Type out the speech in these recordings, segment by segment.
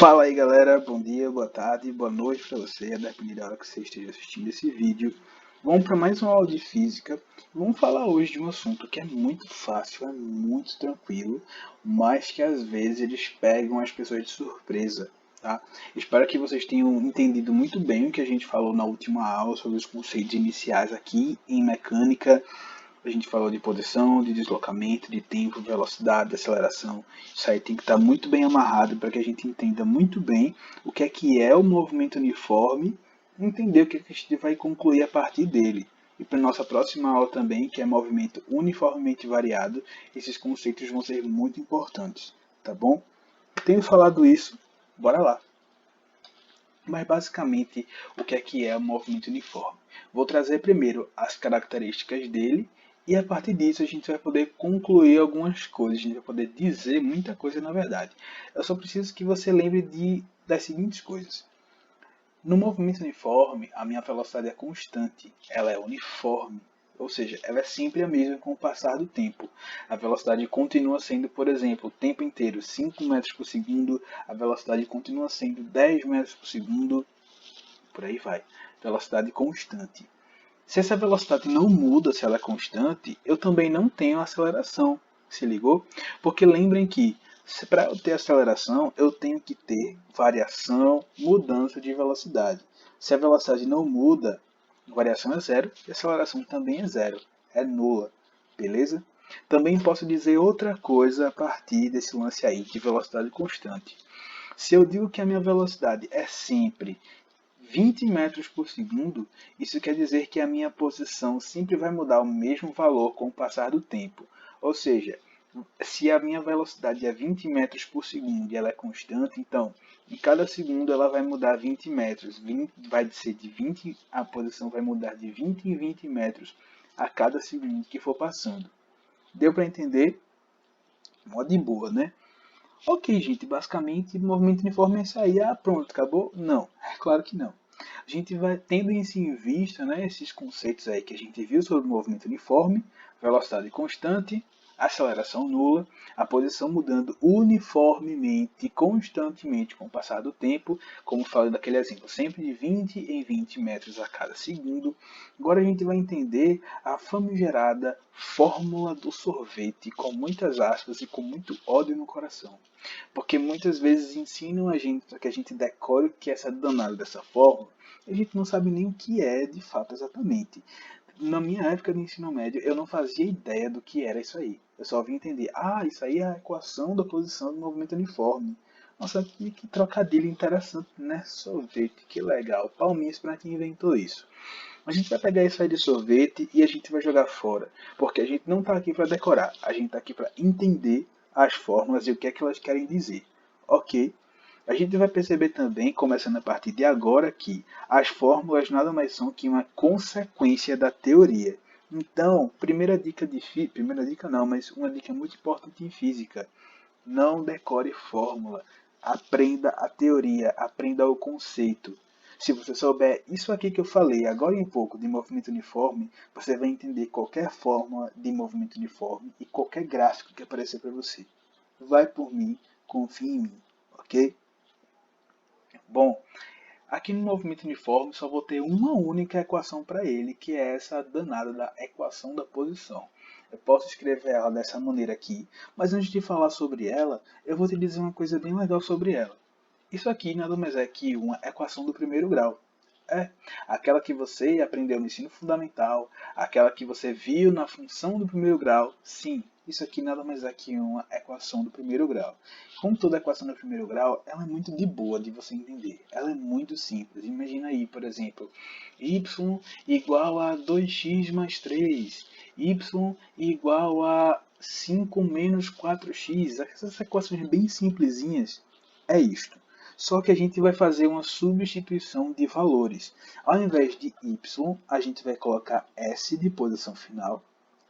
Fala aí galera, bom dia, boa tarde, boa noite para você, a depender da hora que você esteja assistindo esse vídeo. Vamos para mais uma aula de física. Vamos falar hoje de um assunto que é muito fácil, é muito tranquilo, mas que às vezes eles pegam as pessoas de surpresa, tá? Espero que vocês tenham entendido muito bem o que a gente falou na última aula sobre os conceitos iniciais aqui em mecânica. A gente falou de posição, de deslocamento, de tempo, velocidade, de aceleração. Isso aí tem que estar muito bem amarrado para que a gente entenda muito bem o que é o movimento uniforme e entender o que a gente vai concluir a partir dele. E para a nossa próxima aula também, que é movimento uniformemente variado, esses conceitos vão ser muito importantes, tá bom? Tenho falado isso, bora lá. Mas basicamente, o que é o movimento uniforme? Vou trazer primeiro as características dele e a partir disso a gente vai poder concluir algumas coisas, a gente vai poder dizer muita coisa na verdade. Eu só preciso que você lembre das seguintes coisas. No movimento uniforme, a minha velocidade é constante, ela é uniforme, ou seja, ela é sempre a mesma com o passar do tempo. A velocidade continua sendo, por exemplo, o tempo inteiro 5 metros por segundo, a velocidade continua sendo 10 metros por segundo, por aí vai. Velocidade constante. Se essa velocidade não muda, se ela é constante, eu também não tenho aceleração. Se ligou? Porque lembrem que para eu ter aceleração, eu tenho que ter variação, mudança de velocidade. Se a velocidade não muda, variação é zero e aceleração também é zero, é nula. Beleza? Também posso dizer outra coisa a partir desse lance aí de velocidade constante. Se eu digo que a minha velocidade é sempre 20 metros por segundo, isso quer dizer que a minha posição sempre vai mudar o mesmo valor com o passar do tempo. Ou seja, se a minha velocidade é 20 metros por segundo e ela é constante, então em cada segundo ela vai mudar 20 metros. Vai ser de 20, a posição vai mudar de 20 em 20 metros a cada segundo que for passando. Deu para entender? Mó de boa, né? Ok, gente, basicamente movimento uniforme é isso aí. Ah, pronto, acabou? Não, é claro que não. A gente vai tendo isso em vista, né, esses conceitos aí que a gente viu sobre o movimento uniforme, velocidade constante, aceleração nula, a posição mudando uniformemente, constantemente com o passar do tempo, como falei daquele exemplo, sempre de 20 em 20 metros a cada segundo. Agora a gente vai entender a famigerada fórmula do sorvete, com muitas aspas e com muito ódio no coração. Porque muitas vezes ensinam a gente para que a gente decore o que é essa danada dessa fórmula, e a gente não sabe nem o que é de fato exatamente. Na minha época de ensino médio, eu não fazia ideia do que era isso aí. Eu só vim entender, isso aí é a equação da posição do movimento uniforme. Nossa, que trocadilho interessante, né? Sorvete, que legal. Palminhas para quem inventou isso. A gente vai pegar isso aí de sorvete e a gente vai jogar fora. Porque a gente não está aqui para decorar, a gente está aqui para entender as fórmulas e o que é que elas querem dizer. Ok? A gente vai perceber também, começando a partir de agora, que as fórmulas nada mais são que uma consequência da teoria. Então, primeira dica não, mas uma dica muito importante em física. Não decore fórmula. Aprenda a teoria, aprenda o conceito. Se você souber isso aqui que eu falei agora em pouco de movimento uniforme, você vai entender qualquer fórmula de movimento uniforme e qualquer gráfico que aparecer para você. Vai por mim, confie em mim, ok? Bom, aqui no movimento uniforme só vou ter uma única equação para ele, que é essa danada da equação da posição. Eu posso escrever ela dessa maneira aqui, mas antes de falar sobre ela, eu vou te dizer uma coisa bem legal sobre ela. Isso aqui nada mais é que uma equação do primeiro grau. É, aquela que você aprendeu no ensino fundamental, aquela que você viu na função do primeiro grau. Sim, isso aqui nada mais é que uma equação do primeiro grau. Como toda equação do primeiro grau, ela é muito de boa de você entender. Ela é muito simples. Imagina aí, por exemplo, y igual a 2x mais 3, y igual a 5 menos 4x. Essas equações bem simplesinhas é isto. Só que a gente vai fazer uma substituição de valores. Ao invés de y, a gente vai colocar s de posição final.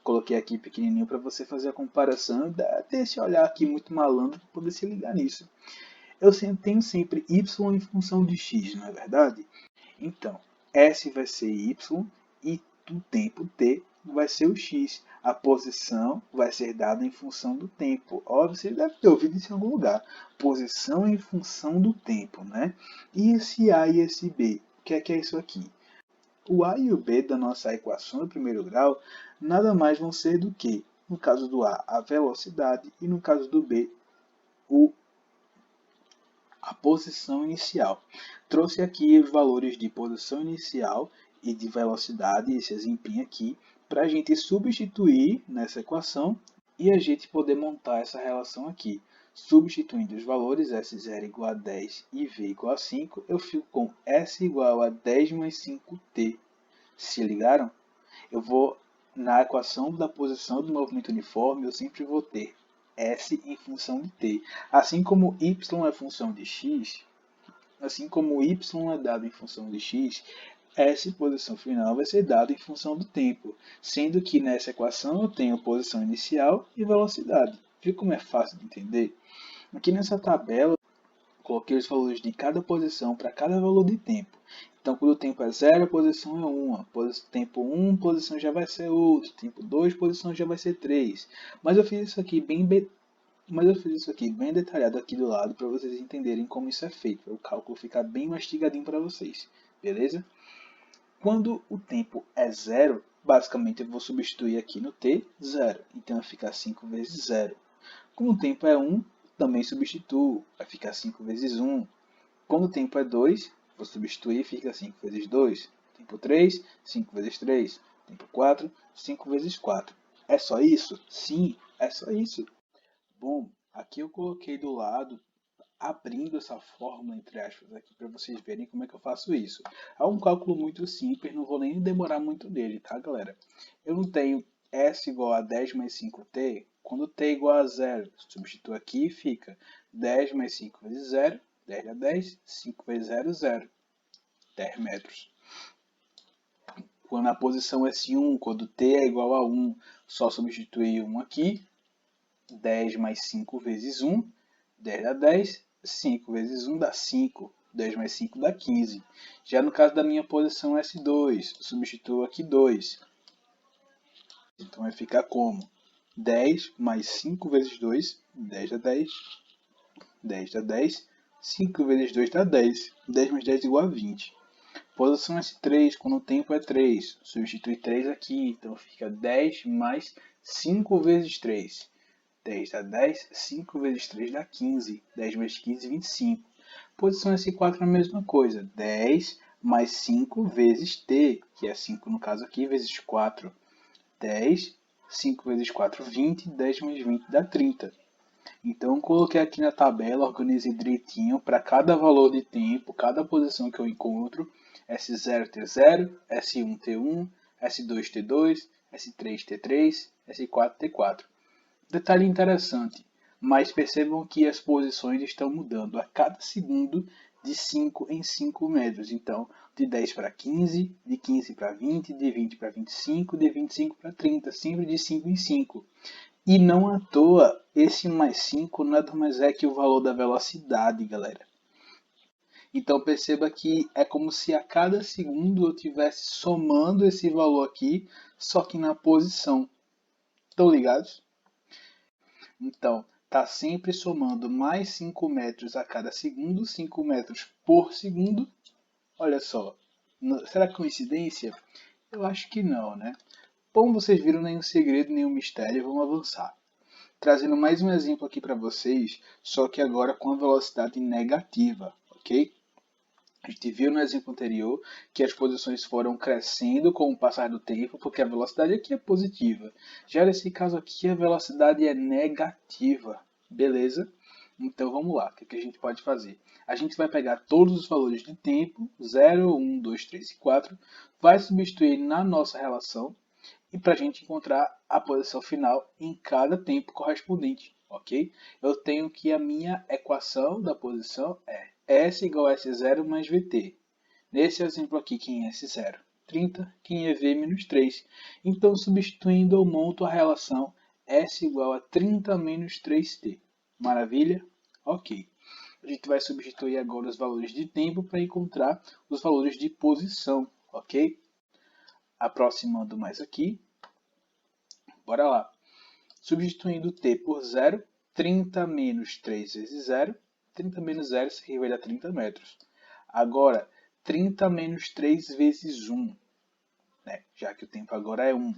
Coloquei aqui pequenininho para você fazer a comparação e ter esse olhar aqui muito malandro para poder se ligar nisso. Eu tenho sempre y em função de x, não é verdade? Então, s vai ser y e o tempo t vai ser o x. A posição vai ser dada em função do tempo. Óbvio, você deve ter ouvido isso em algum lugar. Posição em função do tempo, né? E esse A e esse B? O que é isso aqui? O A e o B da nossa equação do primeiro grau nada mais vão ser do que, no caso do A, a velocidade e no caso do B, a posição inicial. Trouxe aqui os valores de posição inicial e de velocidade, esse exemplinho aqui, para a gente substituir nessa equação e a gente poder montar essa relação aqui. Substituindo os valores S0 igual a 10 e V igual a 5, eu fico com S igual a 10 mais 5t. Se ligaram? Eu vou, na equação da posição do movimento uniforme, eu sempre vou ter S em função de t. Assim como y é função de x, assim como y é dado em função de x, essa posição final vai ser dada em função do tempo, sendo que nessa equação eu tenho posição inicial e velocidade. Viu como é fácil de entender? Aqui nessa tabela, coloquei os valores de cada posição para cada valor de tempo. Então, quando o tempo é 0, a posição é 1. Tempo 1, posição já vai ser outra. Tempo 2, posição já vai ser 3. Mas eu fiz isso aqui bem detalhado aqui do lado para vocês entenderem como isso é feito, para o cálculo ficar bem mastigadinho para vocês, beleza? Quando o tempo é 0, basicamente eu vou substituir aqui no t 0, então vai ficar 5 vezes 0. Quando o tempo é 1, também substituo, vai ficar 5 vezes 1. Quando o tempo é 2, vou substituir, fica 5 vezes 2. Tempo 3, 5 vezes 3. Tempo 4, 5 vezes 4. É só isso? Sim, é só isso. Bom, aqui eu coloquei do lado, abrindo essa fórmula, entre aspas, aqui para vocês verem como é que eu faço isso. É um cálculo muito simples, não vou nem demorar muito nele, tá, galera? Eu não tenho S igual a 10 mais 5t, quando t é igual a 0, substituo aqui e fica 10 mais 5 vezes 0, 10 dá 10, 5 vezes 0, 0, 10 metros. Quando a posição S1, quando t é igual a 1, só substituir 1 aqui, 10 mais 5 vezes 1, 10 dá 10, 5 vezes 1 dá 5, 10 mais 5 dá 15. Já no caso da minha posição S2, substituo aqui 2. Então vai ficar como? 10 mais 5 vezes 2, 10 dá 10, 10 dá 10, 5 vezes 2 dá 10, 10 mais 10 igual a 20. Posição S3, quando o tempo é 3, substitui 3 aqui, então fica 10 mais 5 vezes 3. 10 dá 10, 5 vezes 3 dá 15, 10 mais 15, 25. Posição S4 é a mesma coisa, 10 mais 5 vezes t, que é 5 no caso aqui, vezes 4. 10, 5 vezes 4, 20, 10 mais 20 dá 30. Então, eu coloquei aqui na tabela, organizei direitinho para cada valor de tempo, cada posição que eu encontro, S0 T0, S1 T1, S2 T2, S3 T3, S4 T4. Detalhe interessante, mas percebam que as posições estão mudando a cada segundo de 5 em 5 metros. Então, de 10 para 15, de 15 para 20, de 20 para 25, de 25 para 30, sempre de 5 em 5. E não à toa, esse mais 5 nada mais é que o valor da velocidade, galera. Então perceba que é como se a cada segundo eu estivesse somando esse valor aqui, só que na posição. Estão ligados? Então, está sempre somando mais 5 metros a cada segundo, 5 metros por segundo. Olha só, será coincidência? Eu acho que não, né? Como vocês viram, nenhum segredo, nenhum mistério, vamos avançar. Trazendo mais um exemplo aqui para vocês, só que agora com a velocidade negativa, ok? A gente viu no exemplo anterior que as posições foram crescendo com o passar do tempo, porque a velocidade aqui é positiva. Já nesse caso aqui, a velocidade é negativa, beleza? Então vamos lá, o que a gente pode fazer? A gente vai pegar todos os valores de tempo, 0, 1, 2, 3 e 4, vai substituir na nossa relação, e para a gente encontrar a posição final em cada tempo correspondente, ok? Eu tenho que a minha equação da posição é S igual a S0 mais VT. Nesse exemplo aqui, quem é S0? 30, quem é V menos 3. Então, substituindo, eu monto a relação S igual a 30 menos 3T. Maravilha? Ok. A gente vai substituir agora os valores de tempo para encontrar os valores de posição, ok? Aproximando mais aqui, Bora lá. Substituindo t por 0, 30 menos 3 vezes 0. 30 menos 0, isso aqui vai dar 30 metros. Agora, 30 menos 3 vezes 1. Né? Já que o tempo agora é 1.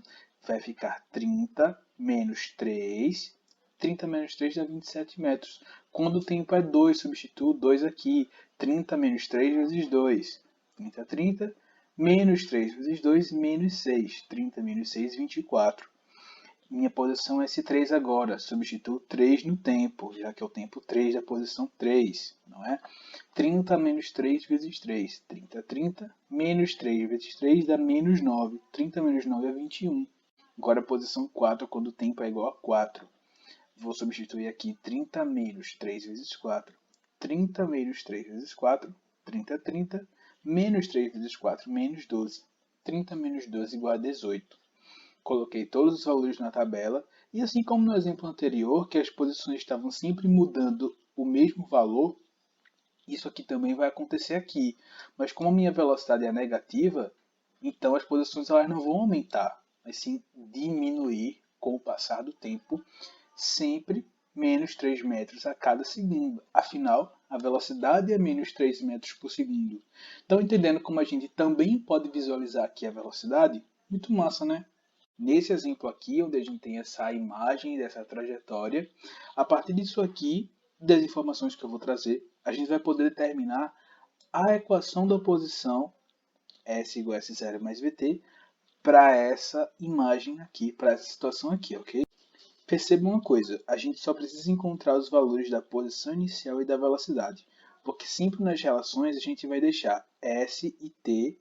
Vai ficar 30 menos 3. 30 menos 3 dá 27 metros. Quando o tempo é 2, substituo 2 aqui. 30 menos 3 vezes 2. 30, 30. Menos 3 vezes 2, menos 6. 30 menos 6, 24. Minha posição é S3 agora. Substituo 3 no tempo, já que é o tempo 3 da posição 3, não é? 30 menos 3 vezes 3. 30, 30. Menos 3 vezes 3 dá menos 9. 30 menos 9 é 21. Agora a posição 4, quando o tempo é igual a 4. Vou substituir aqui 30 menos 3 vezes 4. 30 menos 3 vezes 4. 30, 30. Menos 3 vezes 4, menos 12. 30 menos 12 igual a 18. Coloquei todos os valores na tabela e assim como no exemplo anterior, que as posições estavam sempre mudando o mesmo valor, isso aqui também vai acontecer aqui. Mas como a minha velocidade é negativa, então as posições elas não vão aumentar, mas sim diminuir com o passar do tempo, sempre menos 3 metros a cada segundo. Afinal, a velocidade é menos 3 metros por segundo. Então, entendendo como a gente também pode visualizar aqui a velocidade, muito massa, né? Nesse exemplo aqui, onde a gente tem essa imagem dessa trajetória, a partir disso aqui, das informações que eu vou trazer, a gente vai poder determinar a equação da posição S igual a S0 mais VT para essa imagem aqui, para essa situação aqui, ok? Perceba uma coisa, a gente só precisa encontrar os valores da posição inicial e da velocidade, porque sempre nas relações a gente vai deixar S e T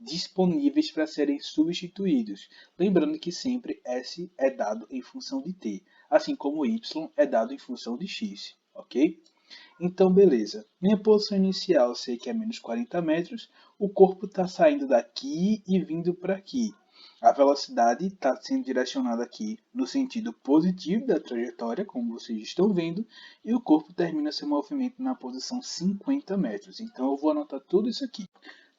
disponíveis para serem substituídos. Lembrando que sempre S é dado em função de t, assim como y é dado em função de x, ok? Então, beleza. Minha posição inicial eu sei que é menos 40 metros, o corpo está saindo daqui e vindo para aqui. A velocidade está sendo direcionada aqui no sentido positivo da trajetória, como vocês estão vendo, e o corpo termina seu movimento na posição 50 metros. Então, eu vou anotar tudo isso aqui.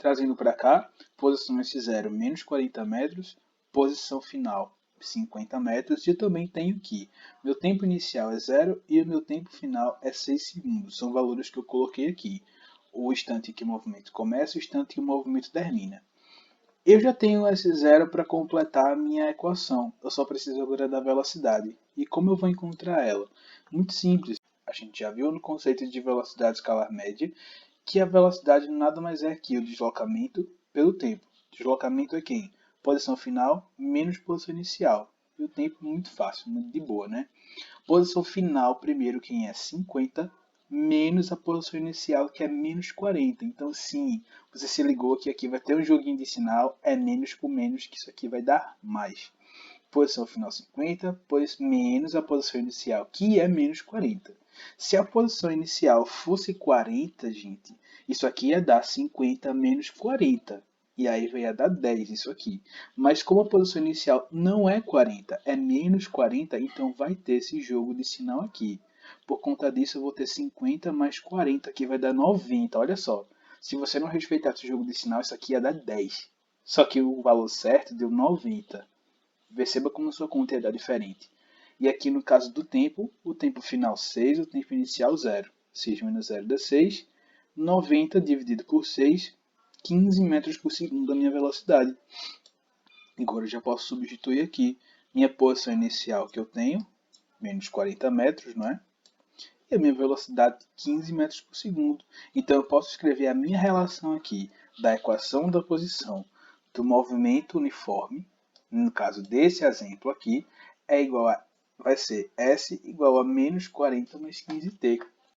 Trazendo para cá, posição S0 menos 40 metros, posição final 50 metros. E eu também tenho que meu tempo inicial é 0 e o meu tempo final é 6 segundos. São valores que eu coloquei aqui. O instante em que o movimento começa e o instante em que o movimento termina. Eu já tenho S0 para completar a minha equação. Eu só preciso agora da velocidade. E como eu vou encontrar ela? Muito simples. A gente já viu no conceito de velocidade escalar média que a velocidade nada mais é que o deslocamento pelo tempo. Deslocamento é quem? Posição final menos posição inicial. E o tempo muito fácil, muito de boa, né? Posição final, primeiro, quem é 50, menos a posição inicial, que é menos 40. Então, sim, você se ligou que aqui vai ter um joguinho de sinal, é menos por menos, que isso aqui vai dar mais. Posição final 50, pois menos a posição inicial, que é menos 40. Se a posição inicial fosse 40, gente, isso aqui ia dar 50 menos 40. E aí ia dar 10 isso aqui. Mas como a posição inicial não é 40, é menos 40, então vai ter esse jogo de sinal aqui. Por conta disso, eu vou ter 50 mais 40, que vai dar 90. Olha só, se você não respeitasse o jogo de sinal, isso aqui ia dar 10. Só que o valor certo deu 90. Perceba como sua conta ia dar diferente. E aqui no caso do tempo, o tempo final 6, o tempo inicial 0. 6 menos 0 dá 6. 90 dividido por 6, 15 metros por segundo a minha velocidade. Agora eu já posso substituir aqui minha posição inicial que eu tenho, menos 40 metros, não é? E a minha velocidade 15 metros por segundo. Então eu posso escrever a minha relação aqui da equação da posição do movimento uniforme, no caso desse exemplo aqui, é igual a, vai ser S igual a menos 40 mais 15t.